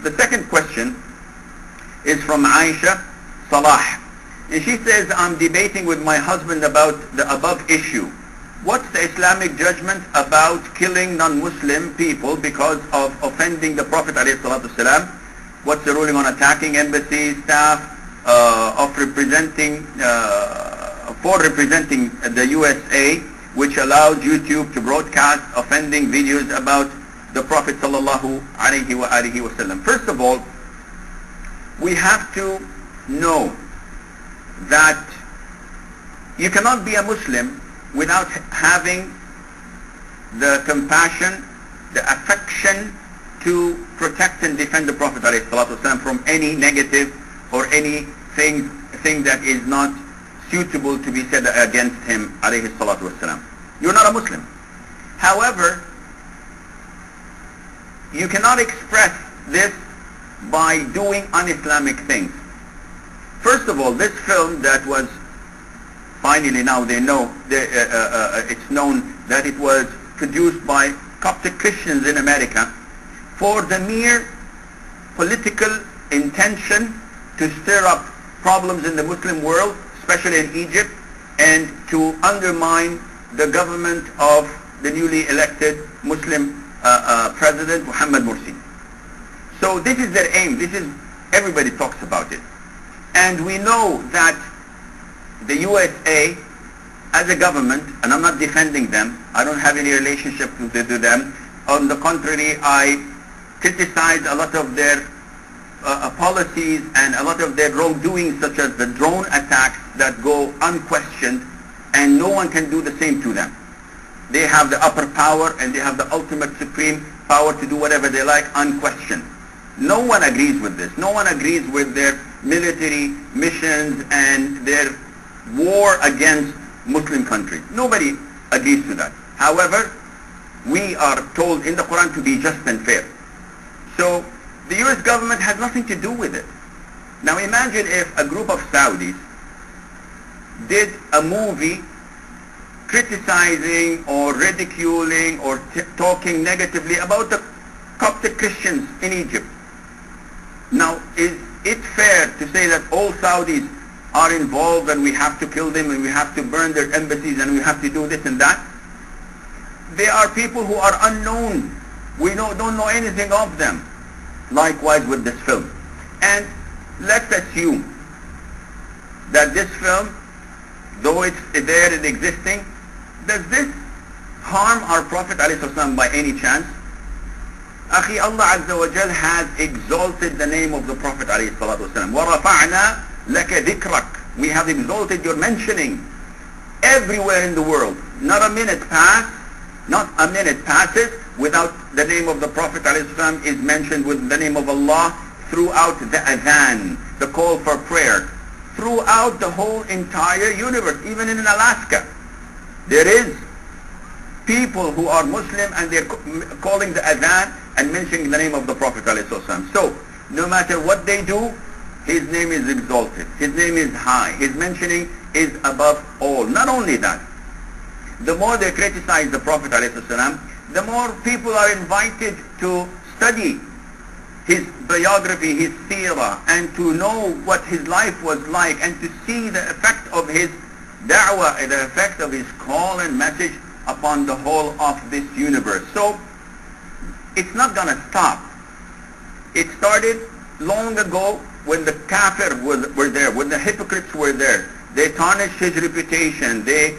The second question is from Aisha Salah. And she says, I'm debating with my husband about the above issue. What's the Islamic judgment about killing non-Muslim people because of offending the Prophet ﷺ? What's the ruling on attacking embassy staff for representing the USA, which allows YouTube to broadcast offending videos about the Prophet ﷺ? First of all, we have to know that you cannot be a Muslim without having the compassion, the affection to protect and defend the Prophet ﷺ from any negative or anything that is not suitable to be said against him ﷺ. You're not a Muslim. However, you cannot express this by doing un-Islamic things. First of all, this film that was finally now they know, it's known that it was produced by Coptic Christians in America for the mere political intention to stir up problems in the Muslim world, especially in Egypt, and to undermine the government of the newly elected Muslim President Muhammad Morsi. So this is their aim. Everybody talks about it. And we know that the USA as a government, and I'm not defending them, I don't have any relationship to them. On the contrary, I criticize a lot of their policies and a lot of their wrongdoings, such as the drone attacks that go unquestioned, and no one can do the same to them. They have the upper power and they have the ultimate supreme power to do whatever they like unquestioned. No one agrees with this. No one agrees with their military missions and their war against Muslim countries. Nobody agrees to that. However, we are told in the Quran to be just and fair. So the US government has nothing to do with it. Now imagine if a group of Saudis did a movie criticizing or ridiculing or talking negatively about the Coptic Christians in Egypt. Now, is it fair to say that all Saudis are involved and we have to kill them and we have to burn their embassies and we have to do this and that? They are people who are unknown. We don't know anything of them. Likewise with this film. And let's assume that this film, though it's there and existing, does this harm our Prophet ﷺ by any chance? Akhi, Allah Azza wa Jal has exalted the name of the Prophet ﷺ. وَرَفَعْنَا لَكَ ذِكْرَكَ. We have exalted your mentioning everywhere in the world. Not a minute passes without the name of the Prophet ﷺ is mentioned with the name of Allah throughout the adhan, the call for prayer, throughout the whole entire universe, even in Alaska. There is people who are Muslim and they're calling the adhan and mentioning the name of the Prophet ﷺ. So, no matter what they do, his name is exalted. His name is high. His mentioning is above all. Not only that, the more they criticize the Prophet ﷺ, the more people are invited to study his biography, his seerah, and to know what his life was like, and to see the effect of his da'wah, the effect of his call and message upon the whole of this universe. So, it's not going to stop. It started long ago when the kafir were there, when the hypocrites were there. They tarnished his reputation. They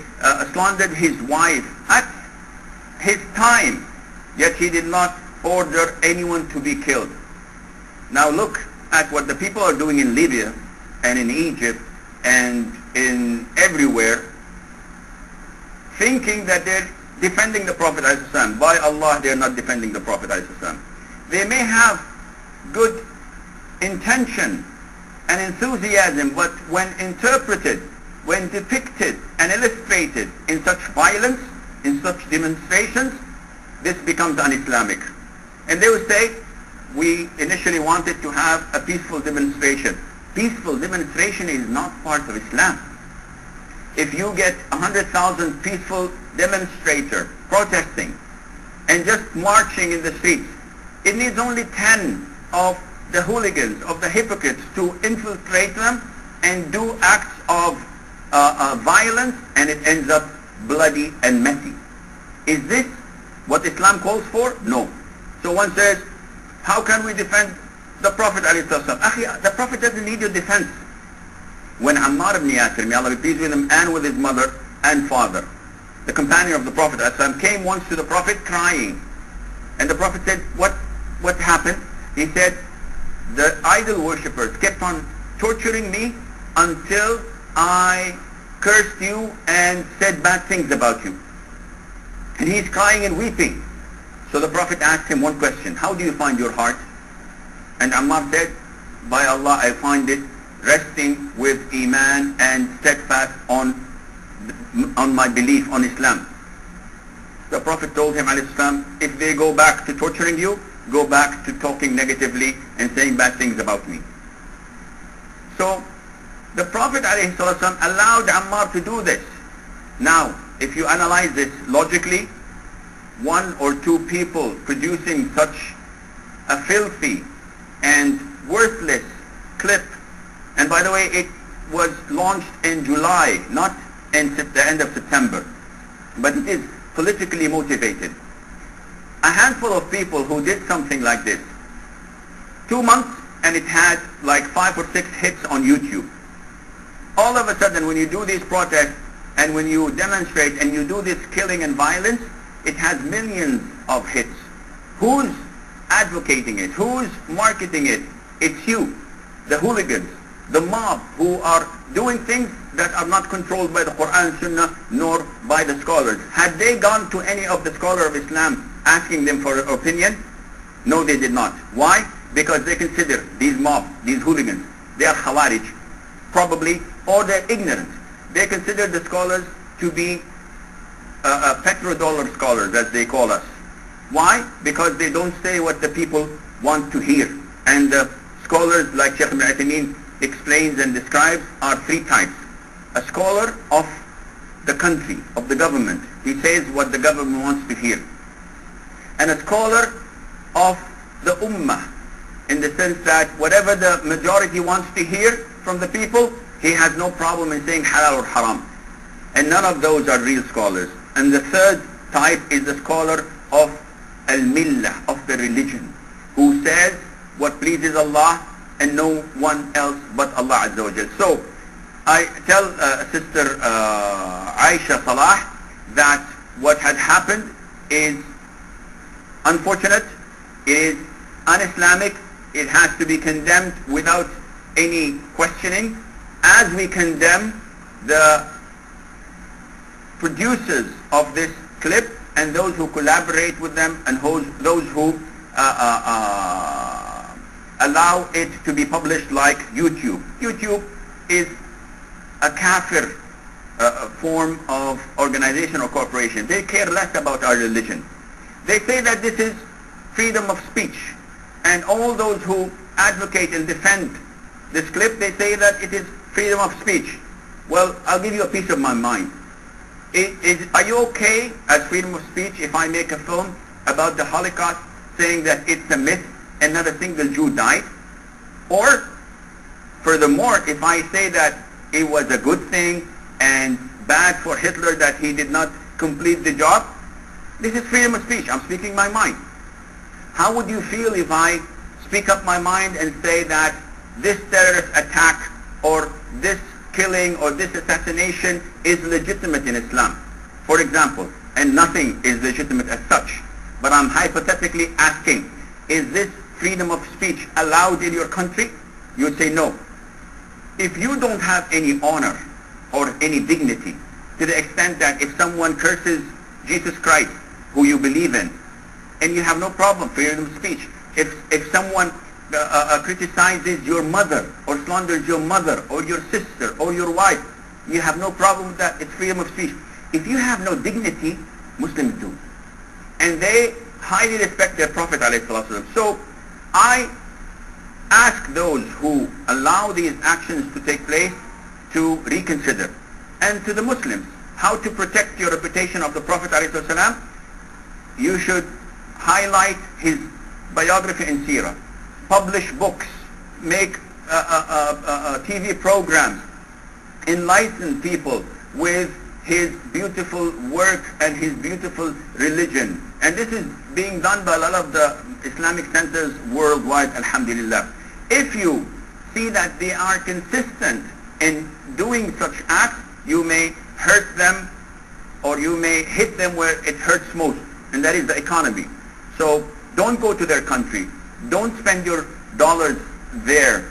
slandered his wife at his time. Yet he did not order anyone to be killed. Now look at what the people are doing in Libya and in Egypt and in everywhere, thinking that they're defending the Prophet ﷺ. By Allah, they're not defending the Prophet ﷺ. They may have good intention and enthusiasm, but when interpreted, when depicted and illustrated in such violence, in such demonstrations, this becomes un-Islamic. And they will say, we initially wanted to have a peaceful demonstration. Peaceful demonstration is not part of Islam. If you get 100,000 peaceful demonstrators protesting and just marching in the streets, it needs only 10 of the hooligans, of the hypocrites, to infiltrate them and do acts of violence, and it ends up bloody and messy. Is this what Islam calls for? No. So one says, how can we defend the Prophet ﷺ? The Prophet doesn't need your defense. When Ammar ibn Yasir, may Allah be pleased with him, and with his mother and father, the companion of the Prophet ﷺ, came once to the Prophet crying. And the Prophet said, what happened? He said, the idol worshippers kept on torturing me until I cursed you and said bad things about you. And he's crying and weeping. So the Prophet asked him one question, how do you find your heart? And Ammar said, by Allah, I find it resting with Iman and steadfast on my belief on Islam. The Prophet told him, ﷺ, if they go back to torturing you, go back to talking negatively and saying bad things about me. So the Prophet ﷺ allowed Ammar to do this. Now, if you analyze this logically, one or two people producing such a filthy and worthless clip, and by the way, it was launched in July, not in the end of September, but it is politically motivated. A handful of people who did something like this, 2 months, and it had like 5 or 6 hits on YouTube. All of a sudden, when you do these protests and when you demonstrate and you do this killing and violence, it has millions of hits. Who's advocating it? Who's marketing it? It's you, the hooligans, the mob, who are doing things that are not controlled by the Quran, Sunnah, nor by the scholars. Had they gone to any of the scholars of Islam asking them for an opinion? No, they did not. Why? Because they consider these mobs, these hooligans, they are Khawarij, probably, or they're ignorant. They consider the scholars to be petrodollar scholars, as they call us. Why? Because they don't say what the people want to hear. And the scholars, like Sheikh Assim Al Hakeem explains and describes, are 3 types. A scholar of the country, of the government. He says what the government wants to hear. And a scholar of the ummah, in the sense that whatever the majority wants to hear from the people, he has no problem in saying halal or haram. And none of those are real scholars. And the third type is the scholar of al-millah, of the religion, who says what pleases Allah and no one else but Allah Azza wa Jal. So I tell Sister Aisha Salah that what had happened is unfortunate, it is un-Islamic, it has to be condemned without any questioning, as we condemn the producers of this clip and those who collaborate with them and those who allow it to be published, like YouTube. YouTube is a kafir form of organization or corporation. They care less about our religion. They say that this is freedom of speech, and all those who advocate and defend this clip, they say that it is freedom of speech. Well, I'll give you a piece of my mind. Are you okay as freedom of speech if I make a film about the Holocaust saying that it's a myth and not a single Jew died? Or, furthermore, if I say that it was a good thing and bad for Hitler that he did not complete the job, this is freedom of speech. I'm speaking my mind. How would you feel if I speak up my mind and say that this terrorist attack or this killing or this assassination is legitimate in Islam, for example, and nothing is legitimate as such, but I'm hypothetically asking, is this freedom of speech allowed in your country? You would say no. If you don't have any honor or any dignity, to the extent that if someone curses Jesus Christ, who you believe in, and you have no problem, freedom of speech. If someone criticizes your mother or slanders your mother or your sister or your wife, you have no problem with that, it's freedom of speech. If you have no dignity, Muslims do. And they highly respect their Prophet ﷺ. So I ask those who allow these actions to take place to reconsider. And to the Muslims, how to protect your reputation of the Prophet ﷺ, you should highlight his biography in Seerah. publish books, make TV programs, enlighten people with his beautiful work and his beautiful religion. And this is being done by a lot of the Islamic centers worldwide, alhamdulillah. If you see that they are consistent in doing such acts, you may hurt them or you may hit them where it hurts most, and that is the economy. So don't go to their country. Don't spend your dollars there.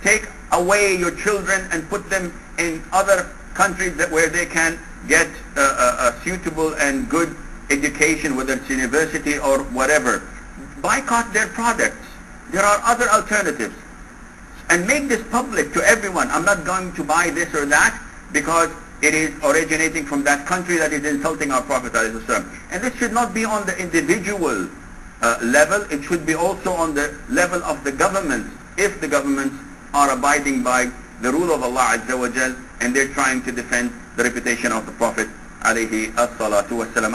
Take away your children and put them in other countries where they can get a suitable and good education, whether it's university or whatever. Boycott their products. There are other alternatives. And make this public to everyone. I'm not going to buy this or that because it is originating from that country that is insulting our Prophet ﷺ. And this should not be on the individual level. It should be also on the level of the governments, if the governments are abiding by the rule of Allah Azza wa Jal and they're trying to defend the reputation of the Prophet alayhi as-salatu was-salam.